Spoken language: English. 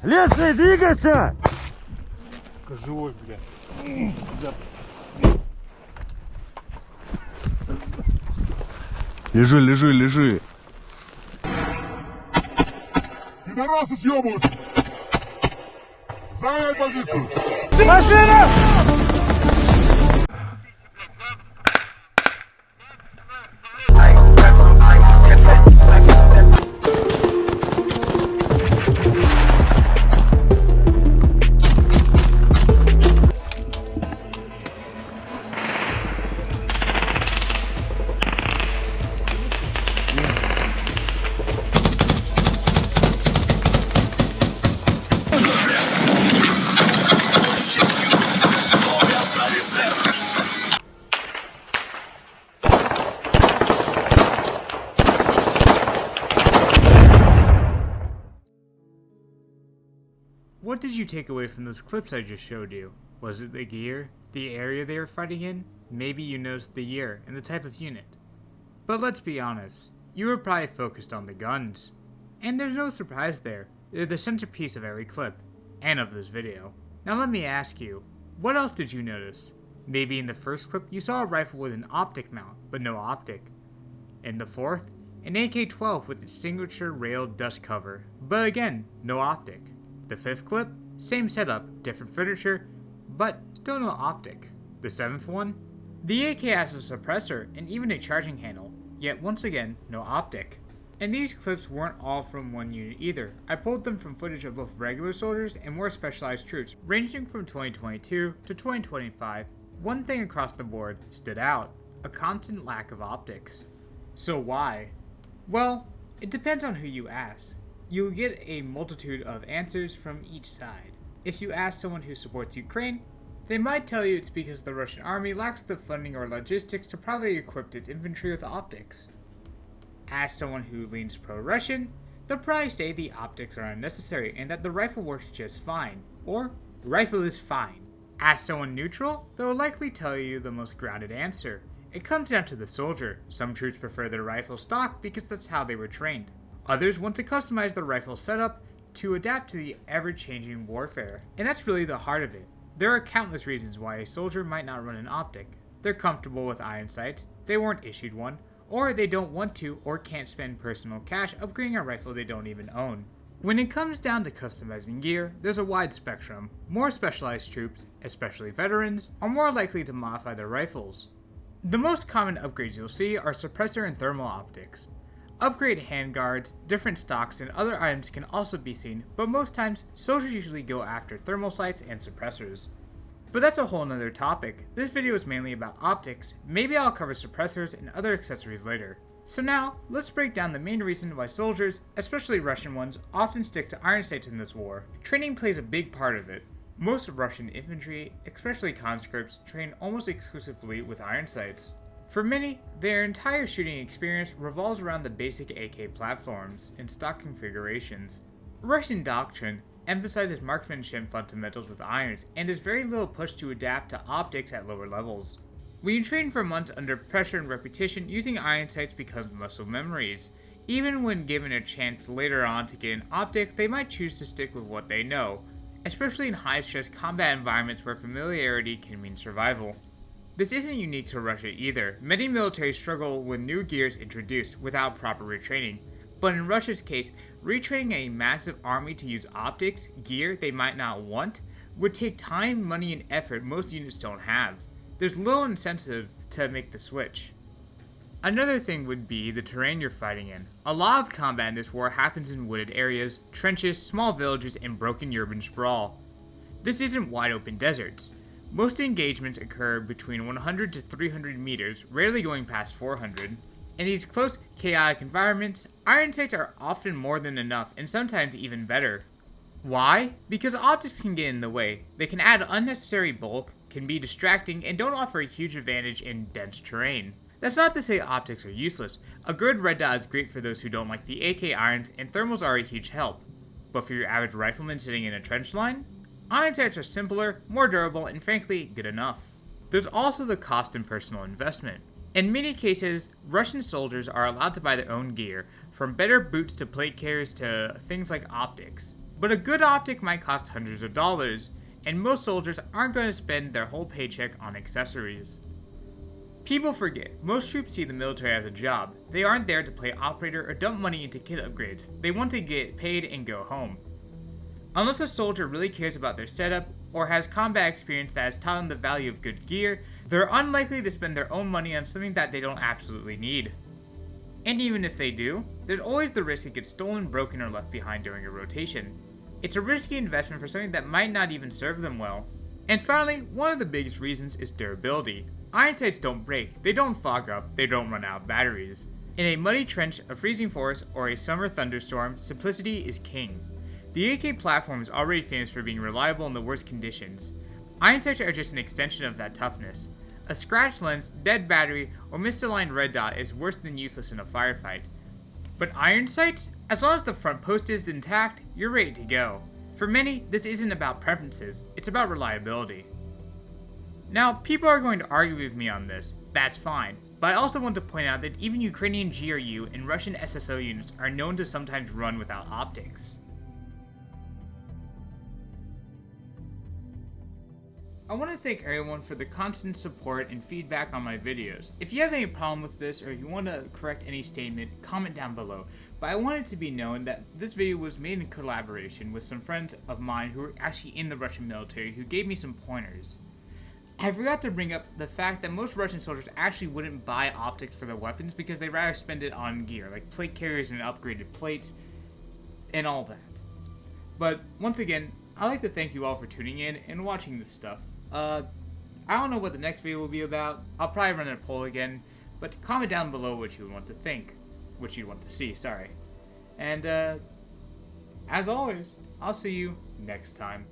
Леший, двигайся! Сука, живой, бля. Сидят. Лежи, лежи, лежи. Пидорасы съебываются! Занять позицию! Машина! What did you take away from those clips I just showed you? Was it the gear? The area they were fighting in? Maybe you noticed the year and the type of unit. But let's be honest, you were probably focused on the guns. And there's no surprise there, they're the centerpiece of every clip, and of this video. Now let me ask you, what else did you notice? Maybe in the first clip you saw a rifle with an optic mount, but no optic. In the fourth, an AK-12 with extinguisher rail dust cover, but again, no optic. The fifth clip, same setup, different furniture, but still no optic. The seventh one, the AK has a suppressor and even a charging handle, yet once again, no optic. And these clips weren't all from one unit either. I pulled them from footage of both regular soldiers and more specialized troops, ranging from 2022 to 2025. One thing across the board stood out, a constant lack of optics. So why? Well, it depends on who you ask. You'll get a multitude of answers from each side. If you ask someone who supports Ukraine, they might tell you it's because the Russian army lacks the funding or logistics to properly equip its infantry with optics. Ask someone who leans pro-Russian, they'll probably say the optics are unnecessary and that the rifle works just fine, or rifle is fine. Ask someone neutral, they'll likely tell you the most grounded answer. It comes down to the soldier. Some troops prefer their rifle stock because that's how they were trained. Others want to customize their rifle setup to adapt to the ever-changing warfare. And that's really the heart of it. There are countless reasons why a soldier might not run an optic. They're comfortable with iron sights, they weren't issued one, or they don't want to or can't spend personal cash upgrading a rifle they don't even own. When it comes down to customizing gear, there's a wide spectrum. More specialized troops, especially veterans, are more likely to modify their rifles. The most common upgrades you'll see are suppressor and thermal optics. Upgrade handguards, different stocks, and other items can also be seen, but most times, soldiers usually go after thermal sights and suppressors. But that's a whole nother topic. This video is mainly about optics. Maybe I'll cover suppressors and other accessories later. So now, let's break down the main reason why soldiers, especially Russian ones, often stick to iron sights in this war. Training plays a big part of it. Most Russian infantry, especially conscripts, train almost exclusively with iron sights. For many, their entire shooting experience revolves around the basic AK platforms and stock configurations. Russian doctrine emphasizes marksmanship fundamentals with irons, and there's very little push to adapt to optics at lower levels. When you train for months under pressure and repetition, using iron sights becomes muscle memories. Even when given a chance later on to get an optic, they might choose to stick with what they know, especially in high-stress combat environments where familiarity can mean survival. This isn't unique to Russia either. Many militaries struggle with new gears introduced without proper retraining. But in Russia's case, retraining a massive army to use optics, gear they might not want, would take time, money, and effort most units don't have. There's little incentive to make the switch. Another thing would be the terrain you're fighting in. A lot of combat in this war happens in wooded areas, trenches, small villages, and broken urban sprawl. This isn't wide open deserts. Most engagements occur between 100 to 300 meters, rarely going past 400. In these close, chaotic environments, iron sights are often more than enough and sometimes even better. Why? Because optics can get in the way. They can add unnecessary bulk, can be distracting, and don't offer a huge advantage in dense terrain. That's not to say optics are useless. A good red dot is great for those who don't like the AK irons, and thermals are a huge help. But for your average rifleman sitting in a trench line, iron sights are simpler, more durable, and frankly, good enough. There's also the cost and personal investment. In many cases, Russian soldiers are allowed to buy their own gear, from better boots to plate carriers to things like optics. But a good optic might cost hundreds of dollars, and most soldiers aren't going to spend their whole paycheck on accessories. People forget, most troops see the military as a job. They aren't there to play operator or dump money into kit upgrades. They want to get paid and go home. Unless a soldier really cares about their setup, or has combat experience that has taught them the value of good gear, they're unlikely to spend their own money on something that they don't absolutely need. And even if they do, there's always the risk it gets stolen, broken, or left behind during a rotation. It's a risky investment for something that might not even serve them well. And finally, one of the biggest reasons is durability. Iron sights don't break, they don't fog up, they don't run out of batteries. In a muddy trench, a freezing forest, or a summer thunderstorm, simplicity is king. The AK platform is already famous for being reliable in the worst conditions. Iron sights are just an extension of that toughness. A scratched lens, dead battery, or misaligned red dot is worse than useless in a firefight. But iron sights? As long as the front post is intact, you're ready to go. For many, this isn't about preferences, it's about reliability. Now, people are going to argue with me on this, that's fine, but I also want to point out that even Ukrainian GRU and Russian SSO units are known to sometimes run without optics. I want to thank everyone for the constant support and feedback on my videos. If you have any problem with this or you want to correct any statement, comment down below. But I want it to be known that this video was made in collaboration with some friends of mine who are actually in the Russian military who gave me some pointers. I forgot to bring up the fact that most Russian soldiers actually wouldn't buy optics for their weapons because they'd rather spend it on gear, like plate carriers and upgraded plates, and all that. But once again, I'd like to thank you all for tuning in and watching this stuff. I don't know what the next video will be about. I'll probably run a poll again, but comment down below what you want to think. What you want to see, sorry. And, as always, I'll see you next time.